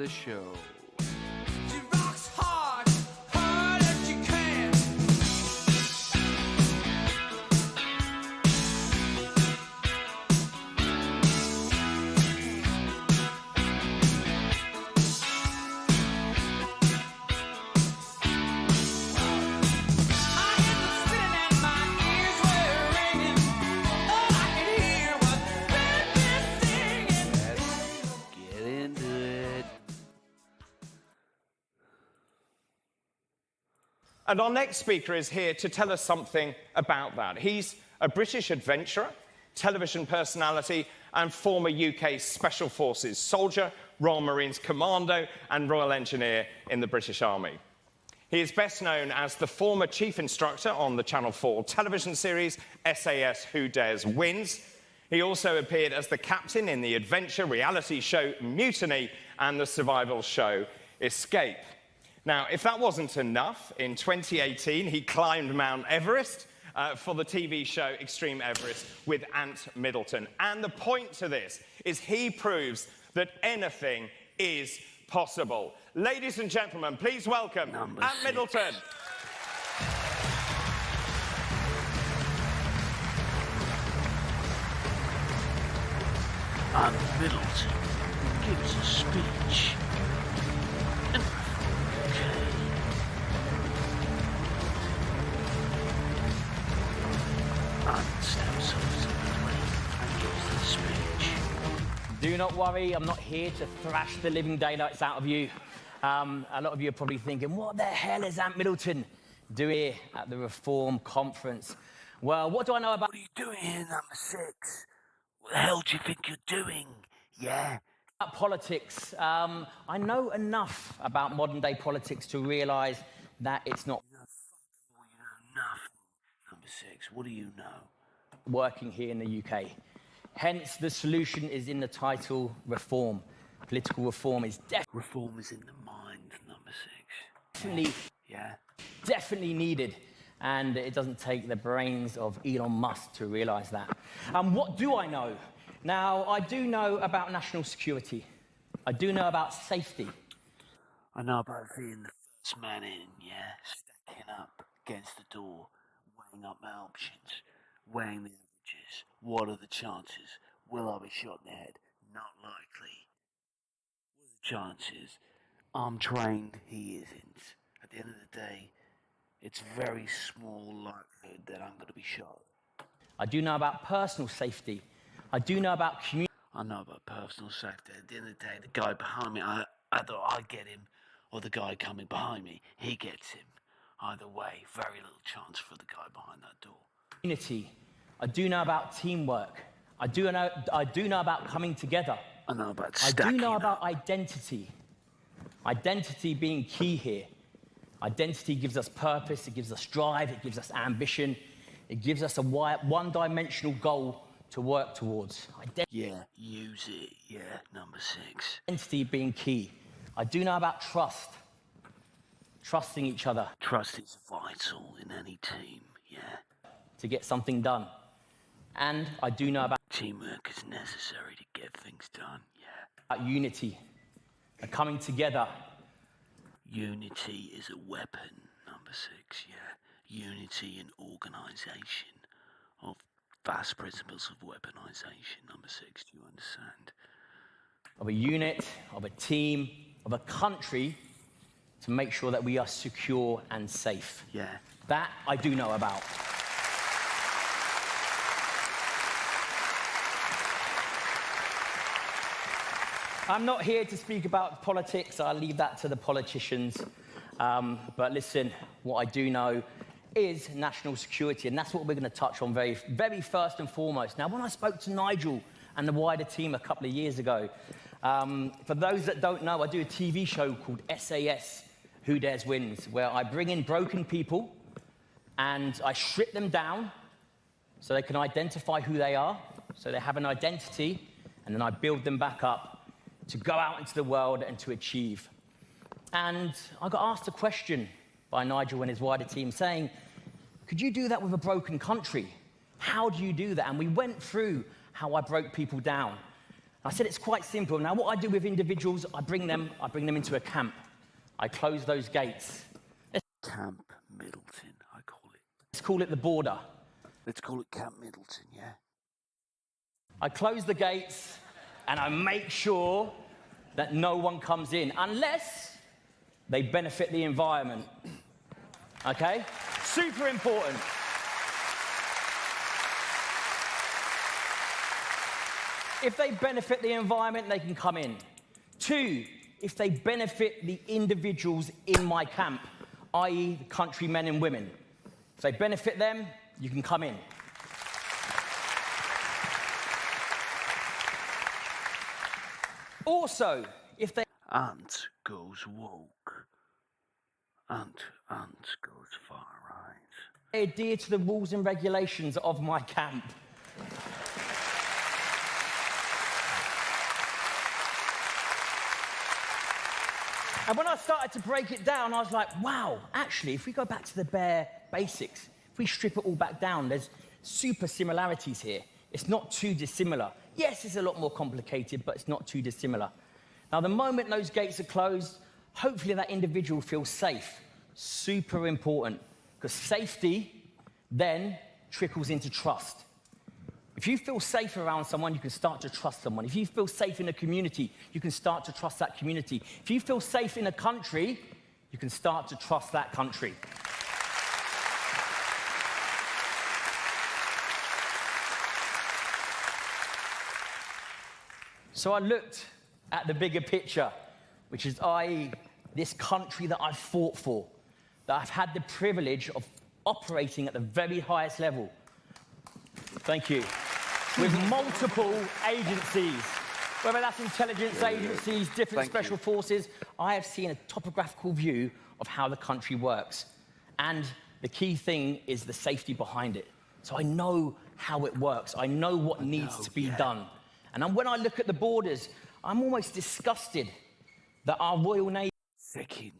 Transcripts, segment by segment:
the show. She rocks hard, hard as you can. I had the spinning and my ears were ringing. All I could hear was baby singing. Let's get into it. And our next speaker is here to tell us something about that. He's a British adventurer, television personality, and former UK Special Forces soldier, Royal Marines Commando, and Royal Engineer in the British Army. He is best known as the former chief instructor on the Channel 4 television series SAS Who Dares Wins. He also appeared as the captain in the adventure reality show Mutiny and the survival show Escape. Now, if that wasn't enough, in 2018 he climbed Mount Everest for the TV show Extreme Everest with Ant Middleton. And the point to this is he proves that anything is possible. Ladies and gentlemen, please welcome Number Ant 6. Middleton. Ant Middleton gives a speech. And okay. Ant steps up to the plate and gives the speech. Do not worry, I'm not here to thrash the living daylights out of you. A lot of you are probably thinking, what the hell is Ant Middleton doing here at the Reform Conference? Well, what do I know about... What are you doing here, number 6? What the hell do you think you're doing? Yeah? Politics? I know enough about modern day politics to realise that it's not You know nothing. Number 6, what do you know? working here in the UK. Hence, the solution is in the title, reform. Political reform is Reform is in the mind, number 6. definitely Yeah? needed, and it doesn't take the brains of Elon Musk to realise that. What do I know? Now, I do know about national security. I do know about safety. I know about being the first man in, yeah? Stacking up against the door, weighing up my options, weighing the averages. What are the chances? Will I be shot in the head? Not likely. What are the chances? I'm trained, he isn't. At the end of the day, it's very small likelihood that I'm going to be shot. I do know about personal safety. I do know about community. I know about personal safety. At the end of the day, the guy behind me, either I get him or the guy coming behind me, he gets him. Either way, very little chance for the guy behind that door. I do know about teamwork. I do know about coming together. I know about I stacking do know up. about identity. Identity being key here. Identity gives us purpose, it gives us drive, it gives us ambition, it gives us a one-dimensional goal to work towards. Yeah, use it. Yeah, number 6. Identity being key. I do know about trust. Trusting each other Trust is vital in any team, yeah. to get something done. And I do know about Teamwork is necessary to get things done, yeah. unity, coming together. Unity is a weapon, number 6, yeah. Unity and organisation of vast principles of weaponisation, number 6, do you understand? Of a unit, of a team, of a country, to make sure that we are secure and safe. Yeah. That I do know about. I'm not here to speak about politics. I'll leave that to the politicians. But listen, what I do know is national security, and that's what we're going to touch on very, very first and foremost. Now, when I spoke to Nigel and the wider team a couple of years ago, for those that don't know, I do a TV show called SAS Who Dares Wins, where I bring in broken people and I strip them down so they can identify who they are, so they have an identity, and then I build them back up to go out into the world and to achieve. And I got asked a question by Nigel and his wider team saying, could you do that with a broken country? How do you do that? And we went through how I broke people down. I said it's quite simple. Now, what I do with individuals, I bring them into a camp. I close those gates. Camp Middleton, I call it. Let's call it the border. Let's call it Camp Middleton, yeah? I close the gates and I make sure that no one comes in unless they benefit the environment. Okay? Super important. If they benefit the environment, they can come in. 2, if they benefit the individuals in my camp, i.e. the countrymen and women. If they benefit them, you can come in. Also, if they Ant goes woke. Ant goes far right. adhere to the rules and regulations of my camp. And when I started to break it down, I was like, wow, actually, if we go back to the bare basics, if we strip it all back down, there's super similarities here. It's not too dissimilar. Yes, it's a lot more complicated, but it's not too dissimilar. Now, the moment those gates are closed, hopefully that individual feels safe. Super important, because safety then trickles into trust. If you feel safe around someone, you can start to trust someone. If you feel safe in a community, you can start to trust that community. If you feel safe in a country, you can start to trust that country. So I looked at the bigger picture, which is this country that I've fought for, that I've had the privilege of operating at the very highest level. Thank you. With multiple agencies, whether that's intelligence agencies, different special forces, I have seen a topographical view of how the country works. And the key thing is the safety behind it. So I know how it works. I know what needs to be done. And when I look at the borders, I'm almost disgusted that our Royal Navy... Second,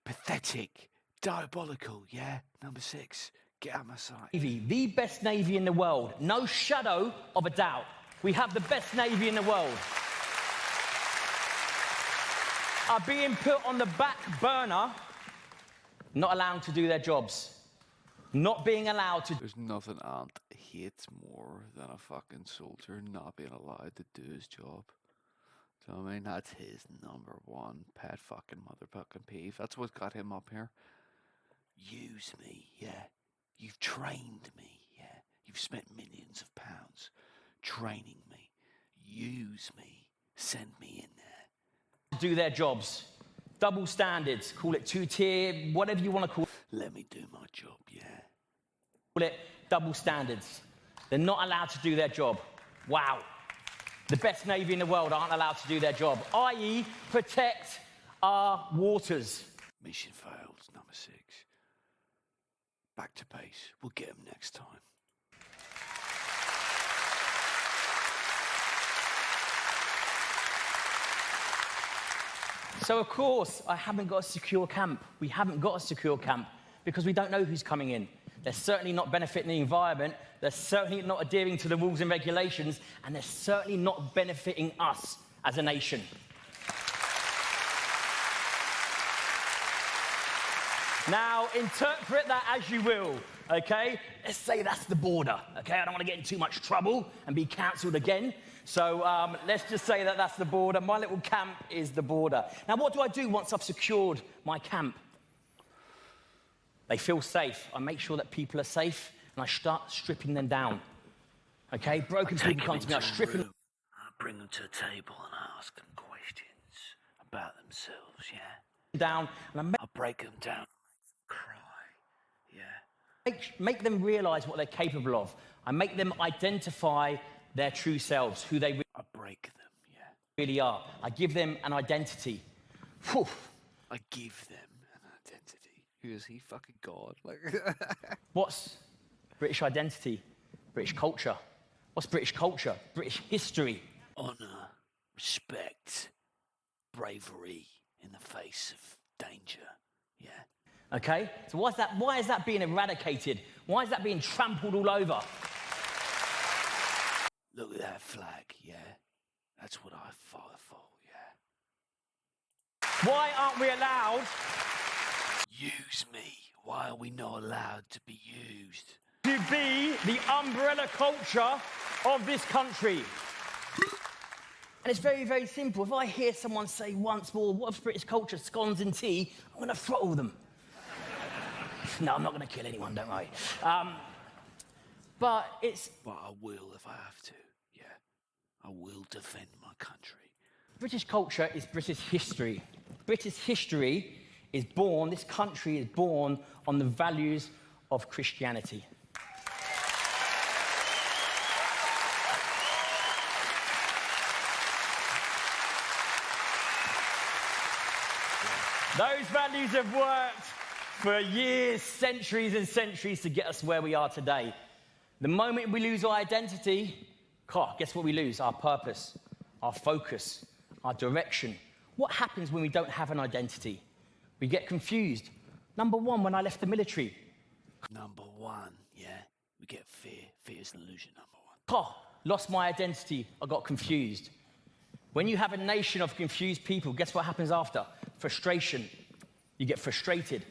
pathetic, diabolical, yeah? Number 6, get out my sight. The best Navy in the world, no shadow of a doubt. We have the best Navy in the world. Are being put on the back burner, not allowed to do their jobs. Not being allowed to... There's nothing Ant hates more than a fucking soldier not being allowed to do his job. So I mean, that's his number one pet fucking motherfucking peeve. That's what got him up here. Use me, yeah. You've trained me, yeah. You've spent millions of pounds training me. Use me. Send me in there. Do their jobs. Double standards. Call it 2-tier, whatever you want to call it. Let me do my job, yeah. Call it double standards. They're not allowed to do their job. Wow. The best Navy in the world aren't allowed to do their job, i.e. protect our waters. Mission failed, number 6. Back to base. We'll get him next time. So, of course, I haven't got a secure camp. We haven't got a secure camp because we don't know who's coming in. They're certainly not benefiting the environment. They're certainly not adhering to the rules and regulations. And they're certainly not benefiting us as a nation. Now, interpret that as you will, okay? Let's say that's the border, okay? I don't want to get in too much trouble and be cancelled again. So let's just say that that's the border. My little camp is the border. Now, what do I do once I've secured my camp? They feel safe. I make sure that people are safe, and I start stripping them down. Okay? Broken people come to me, I strip them. I bring them to a table and I ask them questions about themselves, yeah? Down, and I break them down and make them cry, yeah? make them realise what they're capable of. I make them identify their true selves, who they I break them, yeah? really are. I give them an identity. Whew. I give them an identity. Who is he? Fucking God. Like What's British identity? British culture. What's British culture? British history. Honour, respect, bravery in the face of danger, yeah? Okay? So why is that being eradicated? Why is that being trampled all over? Look at that flag, yeah? That's what I fight for, yeah. Why aren't we allowed Use me. Why are we not allowed to be used? to be the umbrella culture of this country? And it's very, very simple. If I hear someone say once more, what's British culture, scones and tea, I'm going to throttle them. No, I'm not going to kill anyone, don't worry. But I will if I have to, yeah. I will defend my country. British culture is British history. British history is born, this country is born on the values of Christianity. Those values have worked for years, centuries and centuries to get us where we are today. The moment we lose our identity, guess what we lose? Our purpose, our focus, our direction. What happens when we don't have an identity? We get confused. Number one, when I left the military. Number one, yeah. We get fear. Fear is an illusion, number one. Lost my identity. I got confused. When you have a nation of confused people, guess what happens after? Frustration. You get frustrated.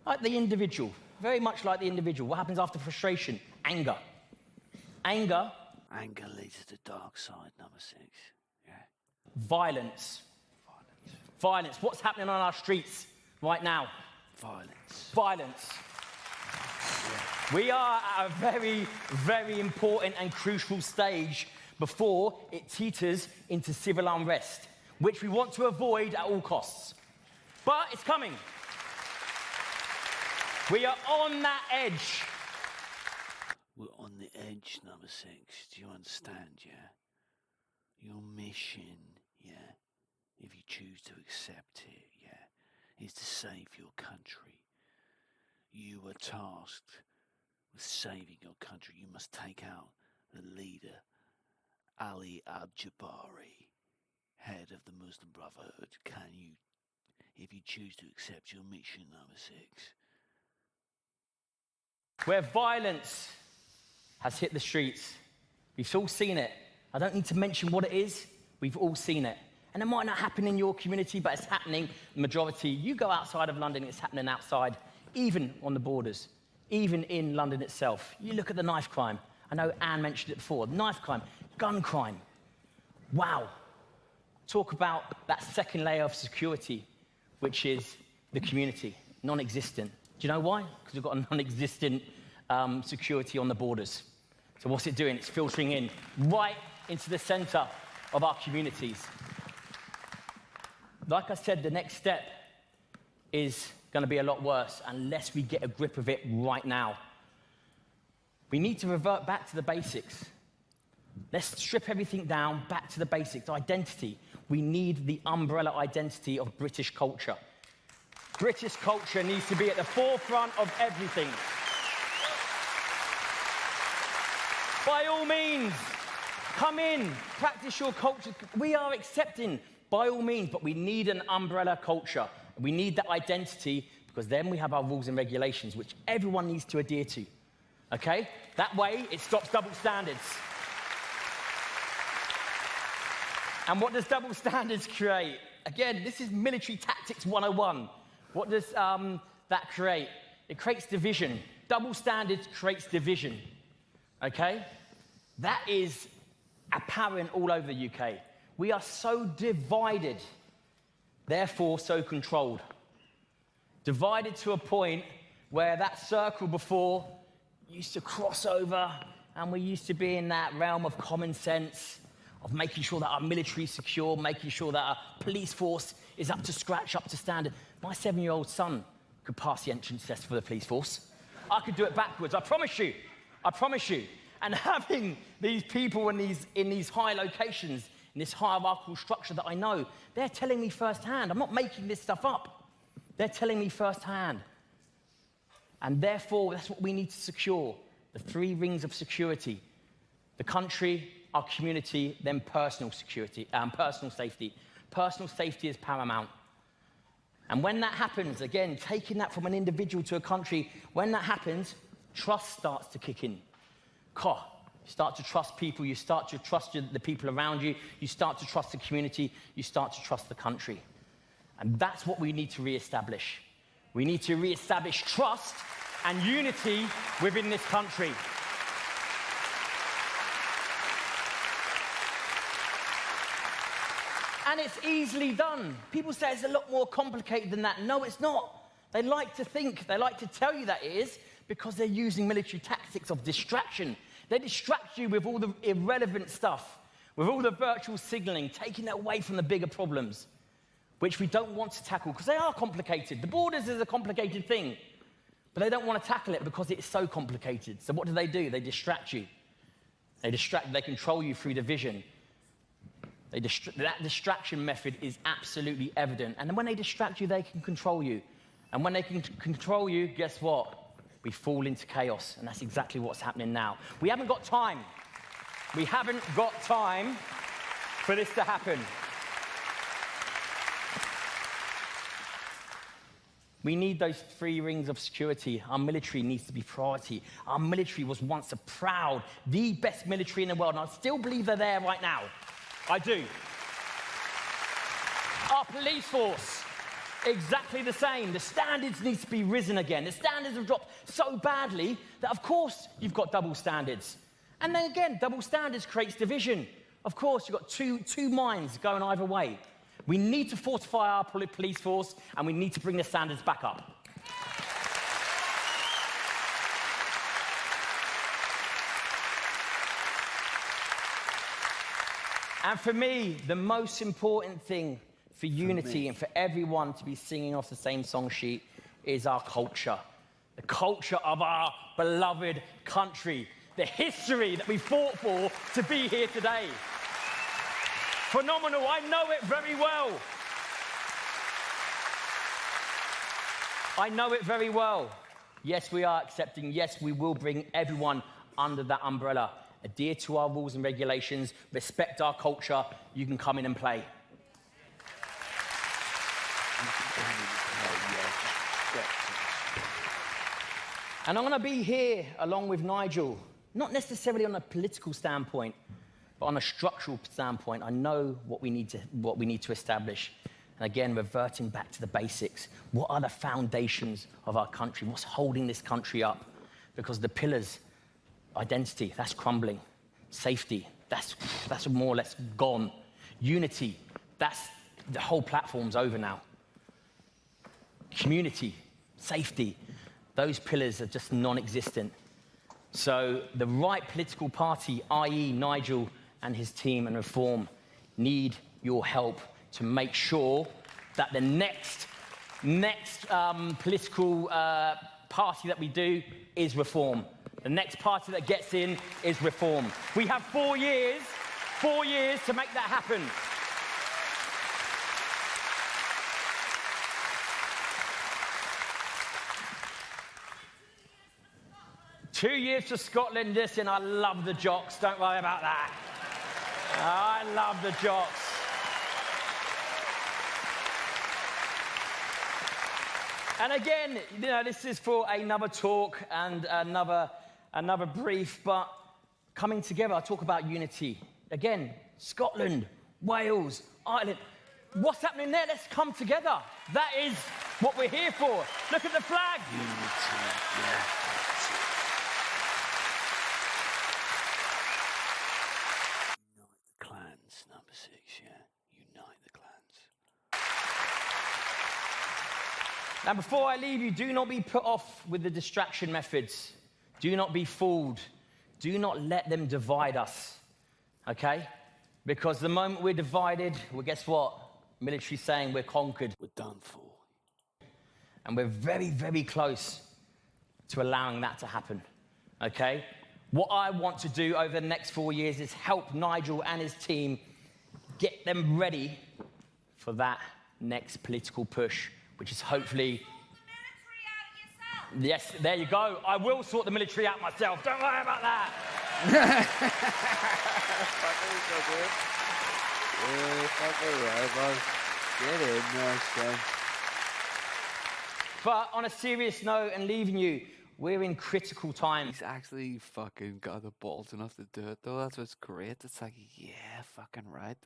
Like the individual. Very much like the individual. What happens after frustration? Anger. Anger. Anger leads to the dark side, number 6. Yeah. Violence. Violence. What's happening on our streets right now? Violence. Violence. We are at a very, very important and crucial stage before it teeters into civil unrest, which we want to avoid at all costs. But it's coming. We are on that edge. We're on the edge, number 6. Do you understand, yeah? Your mission, yeah, if you choose to accept it, yeah, is to save your country. You are tasked with saving your country. You must take out the leader, Ali Al-Jabari, head of the Muslim Brotherhood. Can you, if you choose to accept your mission, number 6? Where violence has hit the streets. We've all seen it. I don't need to mention what it is. We've all seen it. And it might not happen in your community, but it's happening, the majority. You go outside of London, it's happening outside, even on the borders, even in London itself. You look at the knife crime. I know Anne mentioned it before. Knife crime, gun crime. Wow. Talk about that second layer of security, which is the community, non-existent. Do you know why? Because we've got a non-existent security on the borders. So what's it doing? It's filtering in right into the center of our communities. Like I said, the next step is going to be a lot worse unless we get a grip of it right now. We need to revert back to the basics. Let's strip everything down, back to the basics. Identity. We need the umbrella identity of British culture. British culture needs to be at the forefront of everything. By all means, come in, practice your culture. We are accepting, by all means, but we need an umbrella culture. We need that identity because then we have our rules and regulations, which everyone needs to adhere to. Okay? That way, it stops double standards. And what does double standards create? Again, this is military tactics 101. What does that create? It creates division. Double standards creates division. Okay? That is apparent all over the UK. We are so divided, therefore so controlled. Divided to a point where that circle before used to cross over and we used to be in that realm of common sense, of making sure that our military is secure, making sure that our police force is up to scratch, up to standard. My 7-year-old son could pass the entrance test for the police force. I could do it backwards, I promise you. I promise you. And having these people in these high locations, in this hierarchical structure that I know, they're telling me firsthand. I'm not making this stuff up. They're telling me firsthand. And therefore, that's what we need to secure. The 3 rings of security. The country, our community, then personal security, personal safety. Personal safety is paramount. And when that happens, again, taking that from an individual to a country, when that happens, trust starts to kick in. start to trust people, you start to trust the people around you, you start to trust the community, you start to trust the country. And that's what we need to re-establish. We need to re-establish trust and unity within this country. And it's easily done. People say it's a lot more complicated than that. No, it's not. They like to think, they like to tell you that it is, because they're using military tactics of distraction. They distract you with all the irrelevant stuff, with all the virtual signaling, taking it away from the bigger problems, which we don't want to tackle, because they are complicated. The borders is a complicated thing, but they don't want to tackle it because it's so complicated. So what do? They distract you. They control you through division. That distraction method is absolutely evident. And then when they distract you, they can control you. And when they can control you, guess what? We fall into chaos. And that's exactly what's happening now. We haven't got time. We haven't got time for this to happen. We need those 3 rings of security. Our military needs to be priority. Our military was once the best military in the world, and I still believe they're there right now. I do. Our police force, exactly the same. The standards need to be risen again. The standards have dropped so badly that, of course, you've got double standards. And then again, double standards creates division. Of course, you've got two minds going either way. We need to fortify our police force, and we need to bring the standards back up. And for me, the most important thing for unity and for everyone to be singing off the same song sheet is our culture. The culture of our beloved country. The history that we fought for to be here today. Phenomenal, I know it very well. I know it very well. Yes, we are accepting. Yes, we will bring everyone under that umbrella. Adhere to our rules and regulations. Respect our culture. You can come in and play. And I'm going to be here along with Nigel, not necessarily on a political standpoint, but on a structural standpoint. I know what we need to establish. And again, reverting back to the basics. What are the foundations of our country? What's holding this country up? Because the pillars, identity, that's crumbling. Safety, that's more or less gone. Unity, the whole platform's over now. Community, safety, those pillars are just non-existent. So the right political party, i.e. Nigel and his team and Reform, need your help to make sure that the next political party that we do is Reform. The next party that gets in is Reform. We have 4 years to make that happen. Two years to Scotland. Listen, I love the jocks. Don't worry about that. I love the jocks. And again, you know, this is for another talk and another brief, but coming together, I talk about unity. Again, Scotland, Wales, Ireland. What's happening there? Let's come together. That is what we're here for. Look at the flag. Unity, yeah. Unite the clans, number 6, yeah. Unite the clans. Now, before I leave you, do not be put off with the distraction methods. Do not be fooled. Do not let them divide us, okay? Because the moment we're divided, well, guess what? Military saying we're conquered. We're done for. And we're very, very close to allowing that to happen, okay? What I want to do over the next 4 years is help Nigel and his team get them ready for that next political push, which is hopefully... Yes, there you go. I will sort the military out myself. Don't worry about that. Get in there, son. But on a serious note and leaving you, We're in critical times. He's actually fucking got the balls enough to do it, though. That's what's great. It's like, yeah, fucking right.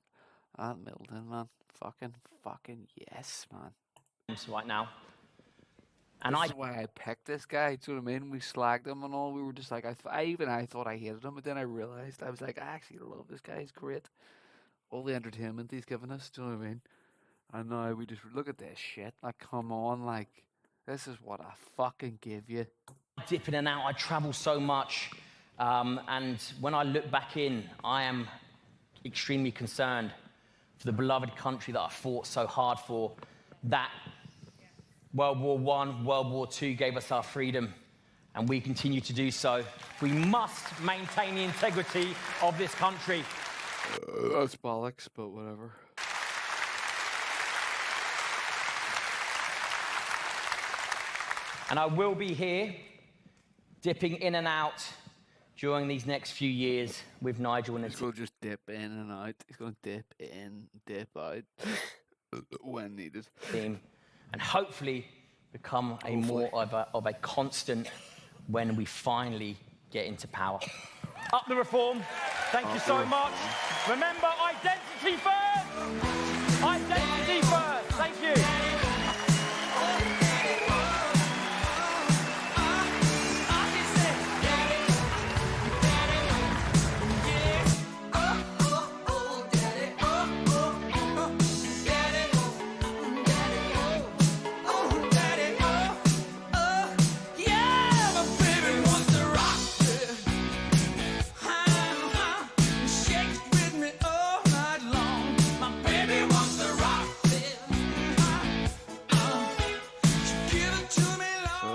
Aunt Middleton, man. Fucking yes, man. Right now. And This is why I picked this guy. Do you know what I mean? We slagged him and all. We were just like, I thought I hated him, but then I realized I was like, I actually love this guy. He's great. All the entertainment he's given us. Do you know what I mean? And now we just look at this shit. Like, come on, like, this is what I fucking give you. dip in and out. I travel so much. And when I look back in, I am extremely concerned for the beloved country that I fought so hard for. That World War I, World War II gave us our freedom, and we continue to do so. We must maintain the integrity of this country. That's bollocks, but whatever. And I will be here, dipping in and out during these next few years with Nigel and his He's going to just dip in and out. He's going to dip in, dip out when needed. team, and hopefully become a more of a constant when we finally get into power. Up the reform. Thank you so much. Remember, identity first. Identity first. Thank you.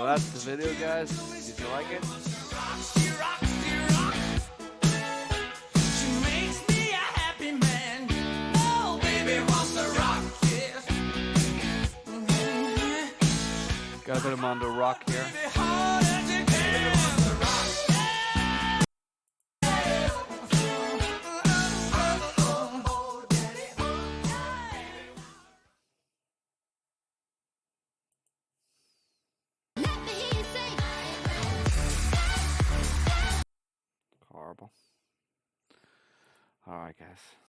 That's the video, guys. Did you like it? Got a bit of Mondo rock here. Horrible. All right, guys.